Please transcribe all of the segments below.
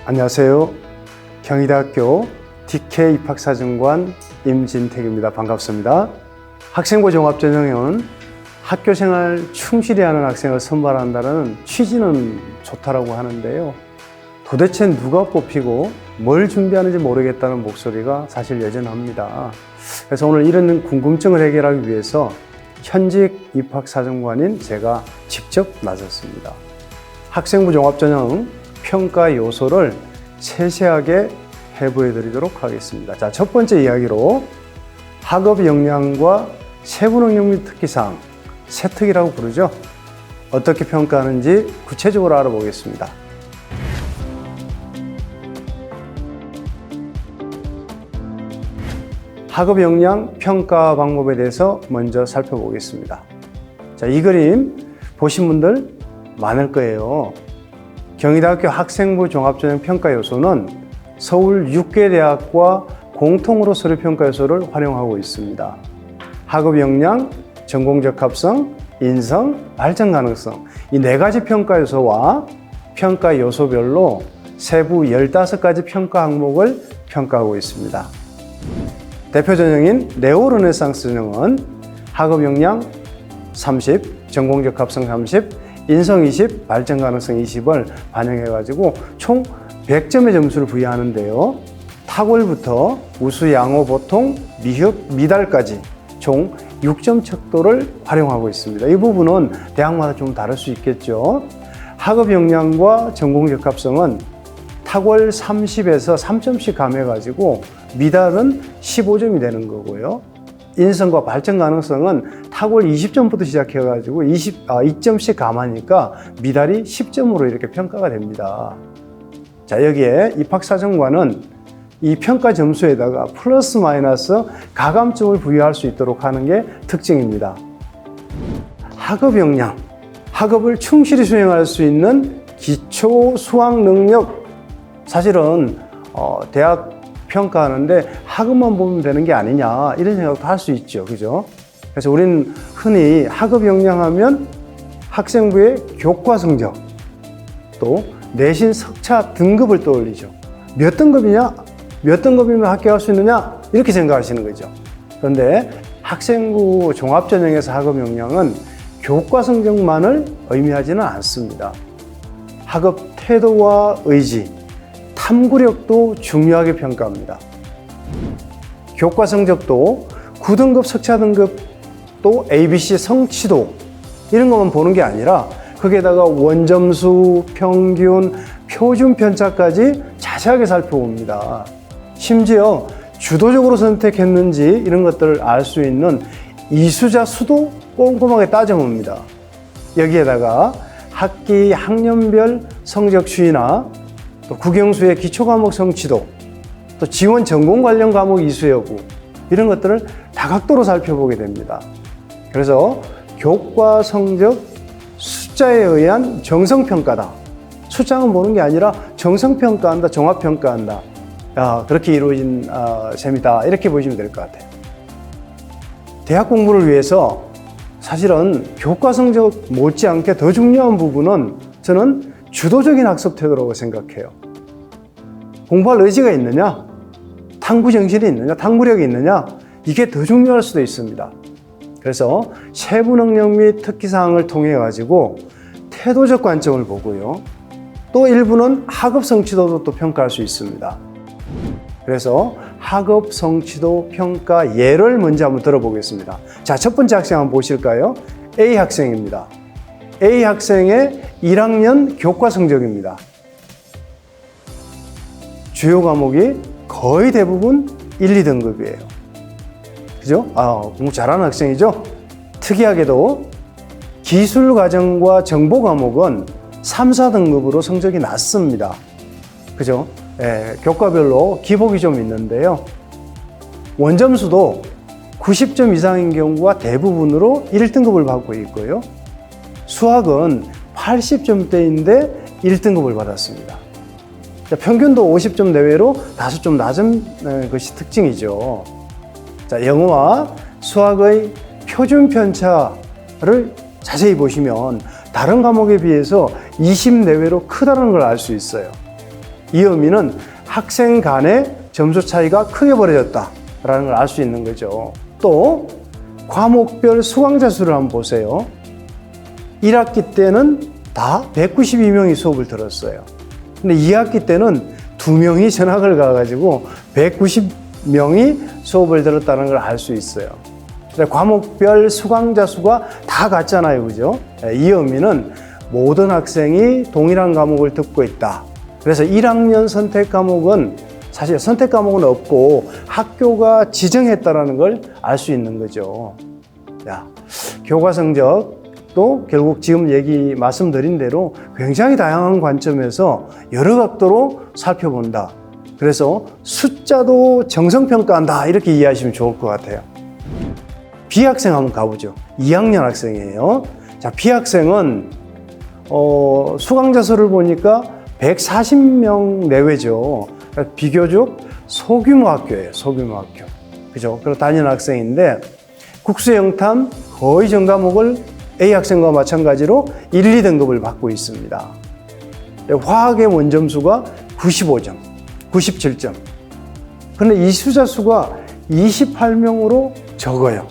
안녕하세요. 경희대학교 DK 입학사정관 임진택입니다. 반갑습니다. 학생부 종합전형은 학교생활 충실히 하는 학생을 선발한다는 취지는 좋다라고 하는데요. 도대체 누가 뽑히고 뭘 준비하는지 모르겠다는 목소리가 사실 여전합니다. 그래서 오늘 이런 궁금증을 해결하기 위해서 현직 입학사정관인 제가 직접 나섰습니다. 학생부 종합전형 평가 요소를 세세하게 해부해 드리도록 하겠습니다. 자, 첫 번째 이야기로 학업 역량과 세부 능력 및 특기사항, 세특이라고 부르죠. 어떻게 평가하는지 구체적으로 알아보겠습니다. 학업 역량 평가 방법에 대해서 먼저 살펴보겠습니다. 자, 이 그림 보신 분들 많을 거예요. 경희대학교 학생부 종합전형 평가 요소는 서울 6개 대학과 공통으로 서류 평가 요소를 활용하고 있습니다. 학업 역량, 전공 적합성, 인성, 발전 가능성 이 네 가지 평가 요소와 평가 요소별로 세부 15가지 평가 항목을 평가하고 있습니다. 대표 전형인 네오르네상스 전형은 학업 역량 30, 전공 적합성 30, 인성 20, 발전 가능성 20을 반영해가지고 총 100점의 점수를 부여하는데요. 탁월부터 우수, 양호, 보통, 미흡, 미달까지 총 6점 척도를 활용하고 있습니다. 이 부분은 대학마다 좀 다를 수 있겠죠. 학업 역량과 전공 적합성은 탁월 30에서 3점씩 감해가지고 미달은 15점이 되는 거고요. 인성과 발전 가능성은 탁월 20점부터 시작해가지고 2점씩 감하니까 미달이 10점으로 이렇게 평가가 됩니다. 자, 여기에 입학사정관은 이 평가 점수에다가 플러스 마이너스 가감점을 부여할 수 있도록 하는 게 특징입니다. 학업 역량, 학업을 충실히 수행할 수 있는 기초 수학 능력. 사실은 대학 평가하는데 학업만 보면 되는 게 아니냐 이런 생각도 할 수 있죠. 그죠? 그래서 우리는 흔히 학업 역량 하면 학생부의 교과 성적 또 내신 석차 등급을 떠올리죠. 몇 등급이냐? 몇 등급이면 합격할 수 있느냐? 이렇게 생각하시는 거죠. 그런데 학생부 종합전형에서 학업 역량은 교과 성적만을 의미하지는 않습니다. 학업 태도와 의지, 탐구력도 중요하게 평가합니다. 교과 성적도 9등급 석차 등급 또 ABC 성취도 이런 것만 보는 게 아니라 거기에다가 원점수, 평균, 표준 편차까지 자세하게 살펴봅니다. 심지어 주도적으로 선택했는지 이런 것들을 알 수 있는 이수자 수도 꼼꼼하게 따져봅니다. 여기에다가 학기, 학년별 성적 추이나 또 국영수의 기초과목 성취도, 또 지원 전공 관련 과목 이수 여부 이런 것들을 다각도로 살펴보게 됩니다. 그래서 교과 성적 숫자에 의한 정성평가다. 숫자만 보는 게 아니라 정성평가한다, 종합평가한다. 그렇게 이루어진 셈이다. 이렇게 보시면 될 것 같아요. 대학 공부를 위해서 사실은 교과 성적 못지않게 더 중요한 부분은 저는 주도적인 학습 태도라고 생각해요. 공부할 의지가 있느냐? 탐구 정신이 있느냐? 탐구력이 있느냐? 이게 더 중요할 수도 있습니다. 그래서 세부 능력 및 특기사항을 통해 가지고 태도적 관점을 보고요. 또 일부는 학업 성취도도 또 평가할 수 있습니다. 그래서 학업 성취도 평가 예를 먼저 한번 들어보겠습니다. 자, 첫 번째 학생 한번 보실까요? A 학생입니다. A 학생의 1학년 교과 성적입니다. 주요 과목이 거의 대부분 1, 2등급이에요. 그죠? 공부 잘하는 학생이죠? 특이하게도 기술 과정과 정보 과목은 3, 4등급으로 성적이 낮습니다. 그죠? 교과별로 기복이 좀 있는데요. 원점수도 90점 이상인 경우가 대부분으로 1등급을 받고 있고요. 수학은 80점대인데 1등급을 받았습니다. 평균도 50점 내외로 다소 좀 낮은 것이 특징이죠. 자, 영어와 수학의 표준 편차를 자세히 보시면 다른 과목에 비해서 20 내외로 크다는 걸 알 수 있어요. 이 의미는 학생 간의 점수 차이가 크게 벌어졌다라는 걸 알 수 있는 거죠. 또 과목별 수강자 수를 한번 보세요. 1학기 때는 다 192명이 수업을 들었어요. 근데 2학기 때는 2명이 전학을 가가지고 190명이 수업을 들었다는 걸 알 수 있어요. 과목별 수강자 수가 다 같잖아요. 그죠? 이 의미는 모든 학생이 동일한 과목을 듣고 있다. 그래서 1학년 선택 과목은 사실 선택 과목은 없고 학교가 지정했다는 걸 알 수 있는 거죠. 야, 교과 성적도 결국 지금 말씀드린 대로 굉장히 다양한 관점에서 여러 각도로 살펴본다. 그래서 숫자도 정성평가한다. 이렇게 이해하시면 좋을 것 같아요. B학생 한번 가보죠. 2학년 학생이에요. 자, B학생은 수강자 수를 보니까 140명 내외죠. 비교적 소규모 학교예요. 소규모 학교. 그죠? 그리고 다니는 학생인데 국수 영탐 거의 전 과목을 A 학생과 마찬가지로 1, 2등급을 받고 있습니다. 화학의 원점수가 95점, 97점. 그런데 이 수자 수가 28명으로 적어요.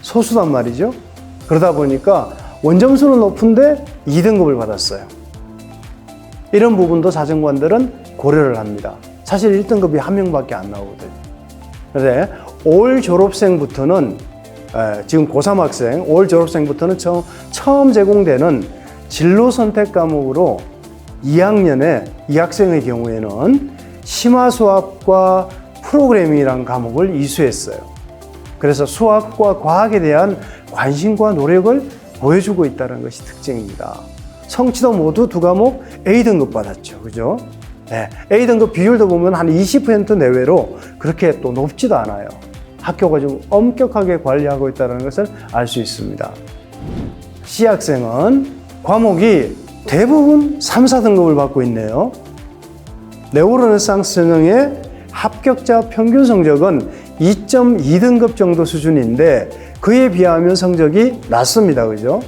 소수단 말이죠. 그러다 보니까 원점수는 높은데 2등급을 받았어요. 이런 부분도 사정관들은 고려를 합니다. 사실 1등급이 한 명밖에 안 나오거든요. 그런데 올 졸업생부터는 지금 고3 학생, 올 졸업생부터는 처음 제공되는 진로 선택 과목으로 2학년에 이 학생의 경우에는 심화수학과 프로그래밍이라는 과목을 이수했어요. 그래서 수학과 과학에 대한 관심과 노력을 보여주고 있다는 것이 특징입니다. 성취도 모두 두 과목 A등급 받았죠. 그죠? 네, A등급 비율도 보면 한 20% 내외로 그렇게 또 높지도 않아요. 학교가 좀 엄격하게 관리하고 있다는 것을 알 수 있습니다. C학생은 과목이 대부분 3, 4등급을 받고 있네요. 네오르네상스 전형의 합격자 평균 성적은 2.2등급 정도 수준인데 그에 비하면 성적이 낮습니다. 그죠?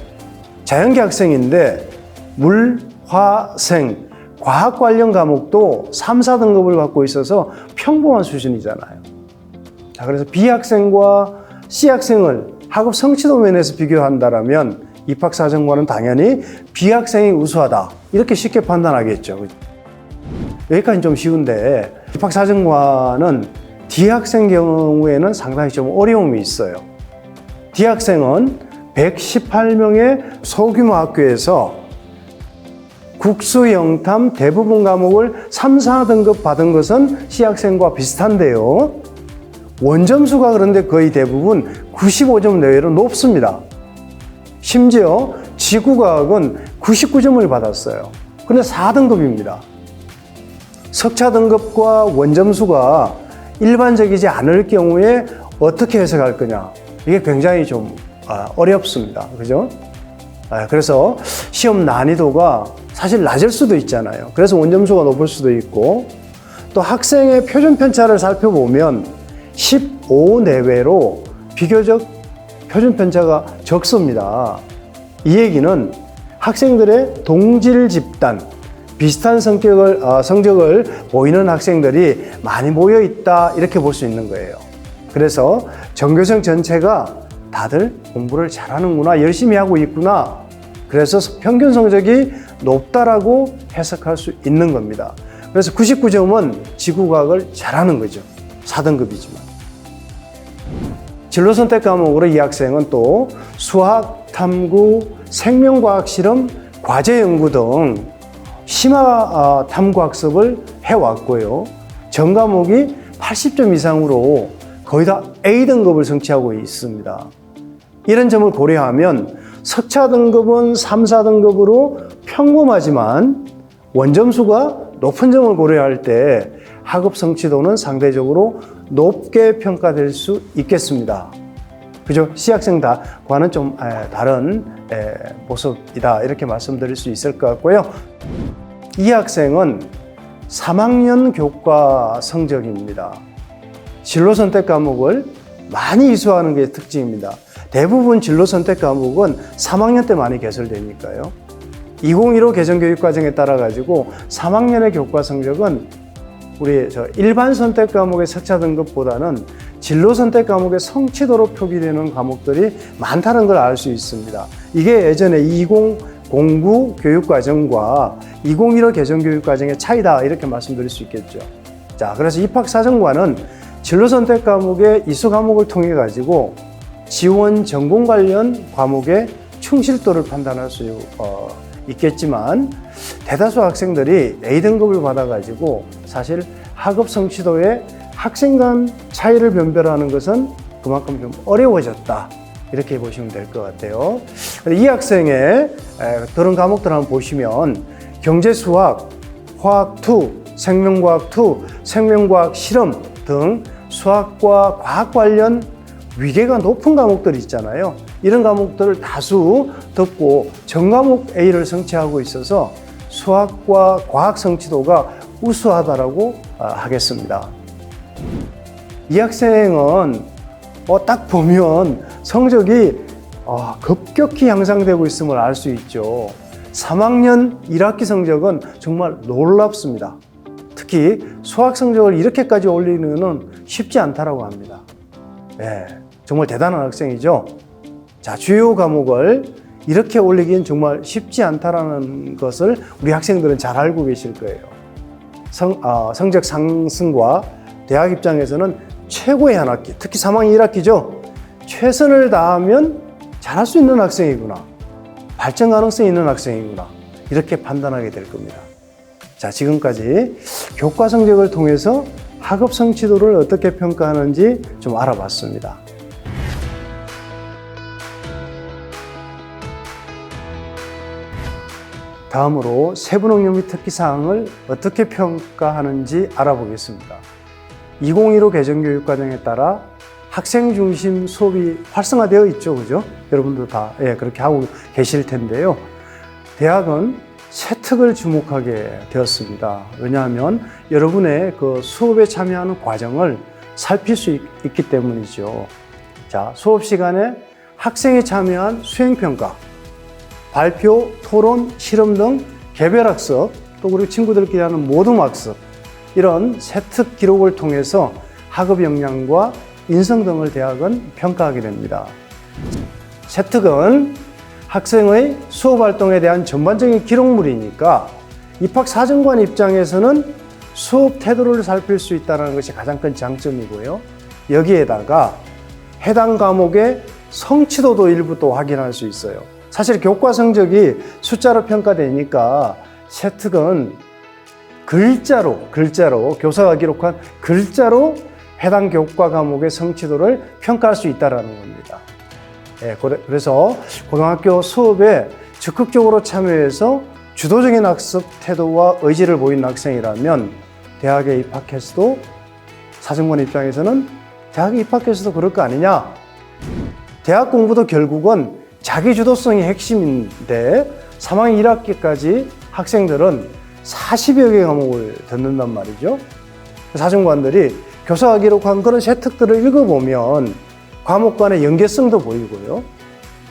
자연계 학생인데 물, 화, 생, 과학 관련 과목도 3, 4등급을 받고 있어서 평범한 수준이잖아요. 자, 그래서 B학생과 C학생을 학업 성취도 면에서 비교한다면 입학사정관은 당연히 B학생이 우수하다. 이렇게 쉽게 판단하겠죠. 여기까지는 좀 쉬운데 입학사정관은 D학생 경우에는 상당히 좀 어려움이 있어요. D학생은 118명의 소규모 학교에서 국수, 영탐 대부분 과목을 3, 4등급 받은 것은 C학생과 비슷한데요. 원점수가 그런데 거의 대부분 95점 내외로 높습니다. 심지어 지구과학은 99점을 받았어요. 그런데 4등급입니다. 석차 등급과 원점수가 일반적이지 않을 경우에 어떻게 해석할 거냐. 이게 굉장히 좀 어렵습니다. 그죠? 그래서 시험 난이도가 사실 낮을 수도 있잖아요. 그래서 원점수가 높을 수도 있고 또 학생의 표준 편차를 살펴보면 15 내외로 비교적 표준 편차가 적습니다. 이 얘기는 학생들의 동질 집단, 비슷한 성적을 보이는 학생들이 많이 모여 있다 이렇게 볼 수 있는 거예요. 그래서 전교생 전체가 다들 공부를 잘하는구나, 열심히 하고 있구나. 그래서 평균 성적이 높다라고 해석할 수 있는 겁니다. 그래서 99점은 지구과학을 잘하는 거죠. 4등급이지만. 진로 선택 과목으로 이 학생은 또 수학, 탐구, 생명과학 실험, 과제 연구 등 심화 탐구 학습을 해왔고요. 전 과목이 80점 이상으로 거의 다 A등급을 성취하고 있습니다. 이런 점을 고려하면 석차 등급은 3, 4등급으로 평범하지만 원점수가 높은 점을 고려할 때 학업 성취도는 상대적으로 높게 평가될 수 있겠습니다. 그죠? C학생과는 좀 다른 모습이다 이렇게 말씀드릴 수 있을 것 같고요. 이 학생은 3학년 교과 성적입니다. 진로 선택 과목을 많이 이수하는 게 특징입니다. 대부분 진로 선택 과목은 3학년 때 많이 개설되니까요. 2015 개정교육과정에 따라 가지고 3학년의 교과 성적은 우리 일반 선택 과목의 석차 등급보다는 진로 선택 과목의 성취도로 표기되는 과목들이 많다는 걸 알 수 있습니다. 이게 예전에 2009 교육과정과 2015 개정교육과정의 차이다 이렇게 말씀드릴 수 있겠죠. 자, 그래서 입학사정관은 진로 선택 과목의 이수 과목을 통해 가지고 지원 전공 관련 과목의 충실도를 판단할 수 있겠지만 대다수 학생들이 A등급을 받아가지고 사실 학업 성취도에 학생 간 차이를 변별하는 것은 그만큼 좀 어려워졌다 이렇게 보시면 될 것 같아요. 이 학생의 그런 과목들 한번 보시면 경제수학, 화학2, 생명과학2, 생명과학 실험 등 수학과 과학 관련 위계가 높은 과목들이 있잖아요. 이런 과목들을 다수 듣고 전과목 A를 성취하고 있어서 수학과 과학 성취도가 우수하다라고 하겠습니다. 이 학생은 딱 보면 성적이 급격히 향상되고 있음을 알 수 있죠. 3학년 1학기 성적은 정말 놀랍습니다. 특히 수학 성적을 이렇게까지 올리는 건 쉽지 않다라고 합니다. 네, 정말 대단한 학생이죠. 자, 주요 과목을 이렇게 올리기는 정말 쉽지 않다라는 것을 우리 학생들은 잘 알고 계실 거예요. 성적 상승과 대학 입장에서는 최고의 한 학기, 특히 3학년 1학기죠. 최선을 다하면 잘할 수 있는 학생이구나. 발전 가능성이 있는 학생이구나. 이렇게 판단하게 될 겁니다. 자, 지금까지 교과 성적을 통해서 학업 성취도를 어떻게 평가하는지 좀 알아봤습니다. 다음으로 세부능력 및 특기사항을 어떻게 평가하는지 알아보겠습니다. 2015 개정교육과정에 따라 학생 중심 수업이 활성화되어 있죠, 그죠? 여러분도 다 그렇게 하고 계실 텐데요. 대학은 세 특을 주목하게 되었습니다. 왜냐하면 여러분의 그 수업에 참여하는 과정을 살필 수 있기 때문이죠. 자, 수업 시간에 학생이 참여한 수행평가, 발표, 토론, 실험 등 개별학습, 또 그리고 친구들끼리 하는 모둠학습, 이런 세특 기록을 통해서 학업 역량과 인성 등을 대학은 평가하게 됩니다. 세특은 학생의 수업 활동에 대한 전반적인 기록물이니까 입학사정관 입장에서는 수업 태도를 살필 수 있다는 것이 가장 큰 장점이고요. 여기에다가 해당 과목의 성취도도 일부 또 확인할 수 있어요. 사실 교과 성적이 숫자로 평가되니까 세특은 글자로 교사가 기록한 글자로 해당 교과 과목의 성취도를 평가할 수 있다는 겁니다. 그래서 고등학교 수업에 적극적으로 참여해서 주도적인 학습 태도와 의지를 보이는 학생이라면 대학에 입학해서도 사정관 입장에서는 대학에 입학해서도 그럴 거 아니냐. 대학 공부도 결국은 자기 주도성이 핵심인데 3학년 1학기까지 학생들은 40여 개 과목을 듣는단 말이죠. 사정관들이 교사가 기록한 그런 세특들을 읽어보면 과목 간의 연계성도 보이고요.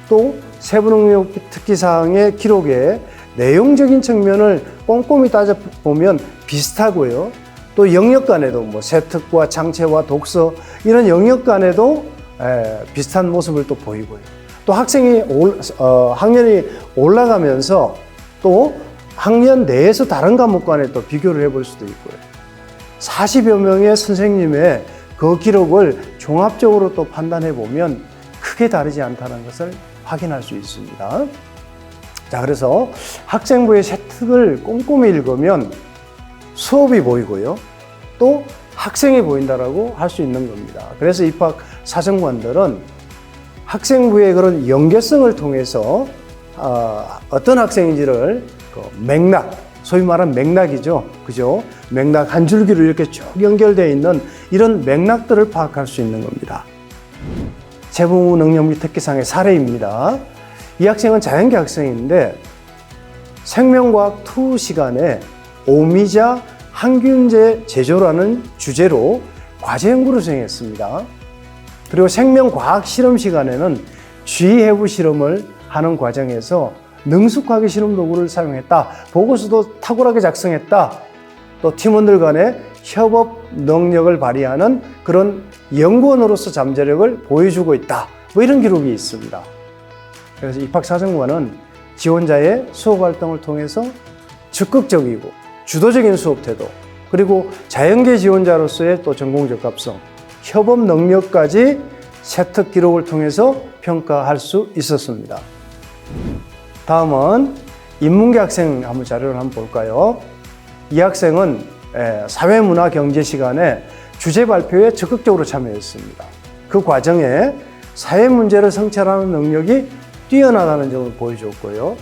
또 세부능력 특기사항의 기록에 내용적인 측면을 꼼꼼히 따져보면 비슷하고요. 또 영역 간에도 세특과 장체와 독서 이런 영역 간에도 비슷한 모습을 또 보이고요. 또 학생이 학년이 올라가면서 또 학년 내에서 다른 과목 간에 또 비교를 해볼 수도 있고요. 40여 명의 선생님의 그 기록을 종합적으로 또 판단해 보면 크게 다르지 않다는 것을 확인할 수 있습니다. 자, 그래서 학생부의 세특을 꼼꼼히 읽으면 수업이 보이고요. 또 학생이 보인다라고 할 수 있는 겁니다. 그래서 입학 사정관들은 학생부의 그런 연계성을 통해서 어떤 학생인지를 맥락, 소위 말하는 맥락이죠. 그죠? 맥락 한 줄기로 이렇게 쭉 연결되어 있는 이런 맥락들을 파악할 수 있는 겁니다. 세부 능력 및 특기상의 사례입니다. 이 학생은 자연계 학생인데 생명과학 2 시간에 오미자 항균제 제조라는 주제로 과제 연구를 수행했습니다. 그리고 생명과학 실험 시간에는 쥐해부 실험을 하는 과정에서 능숙하게 실험 도구를 사용했다. 보고서도 탁월하게 작성했다. 또 팀원들 간의 협업 능력을 발휘하는 그런 연구원으로서 잠재력을 보여주고 있다. 뭐 이런 기록이 있습니다. 그래서 입학사정관은 지원자의 수업 활동을 통해서 적극적이고 주도적인 수업 태도, 그리고 자연계 지원자로서의 또 전공 적합성, 협업 능력까지 세특 기록을 통해서 평가할 수 있었습니다. 다음은 인문계 학생 한번 자료를 한번 볼까요? 이 학생은 사회문화 경제 시간에 주제 발표에 적극적으로 참여했습니다. 그 과정에 사회 문제를 성찰하는 능력이 뛰어나다는 점을 보여줬고요.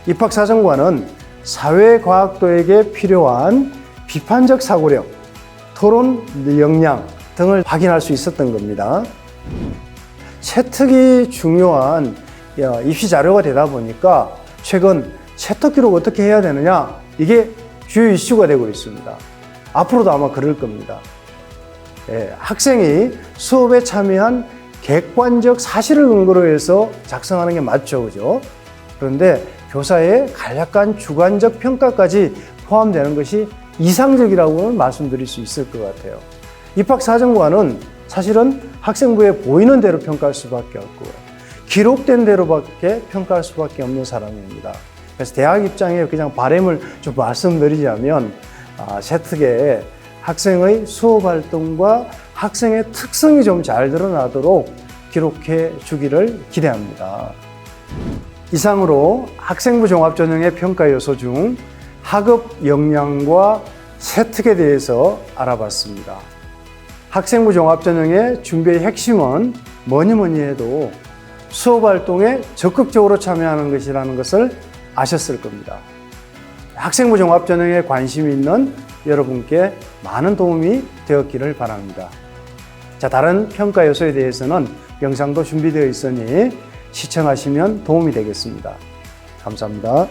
입학사정관은 사회과학도에게 필요한 비판적 사고력, 토론 역량 등을 확인할 수 있었던 겁니다. 채특이 중요한 입시 자료가 되다 보니까 최근 채특 기록 어떻게 해야 되느냐, 이게 주요 이슈가 되고 있습니다. 앞으로도 아마 그럴 겁니다. 학생이 수업에 참여한 객관적 사실을 근거로 해서 작성하는 게 맞죠, 그죠? 그런데 교사의 간략한 주관적 평가까지 포함되는 것이 이상적이라고는 말씀드릴 수 있을 것 같아요. 입학사정관은 사실은 학생부에 보이는 대로 평가할 수밖에 없고 기록된 대로밖에 평가할 수밖에 없는 사람입니다. 그래서 대학 입장에 그냥 바람을 좀 말씀드리자면 세특에 학생의 수업 활동과 학생의 특성이 좀 잘 드러나도록 기록해 주기를 기대합니다. 이상으로 학생부 종합전형의 평가 요소 중 학업 역량과 세특에 대해서 알아봤습니다. 학생부 종합전형의 준비의 핵심은 뭐니 해도 수업 활동에 적극적으로 참여하는 것이라는 것을 아셨을 겁니다. 학생부 종합전형에 관심이 있는 여러분께 많은 도움이 되었기를 바랍니다. 자, 다른 평가 요소에 대해서는 영상도 준비되어 있으니 시청하시면 도움이 되겠습니다. 감사합니다.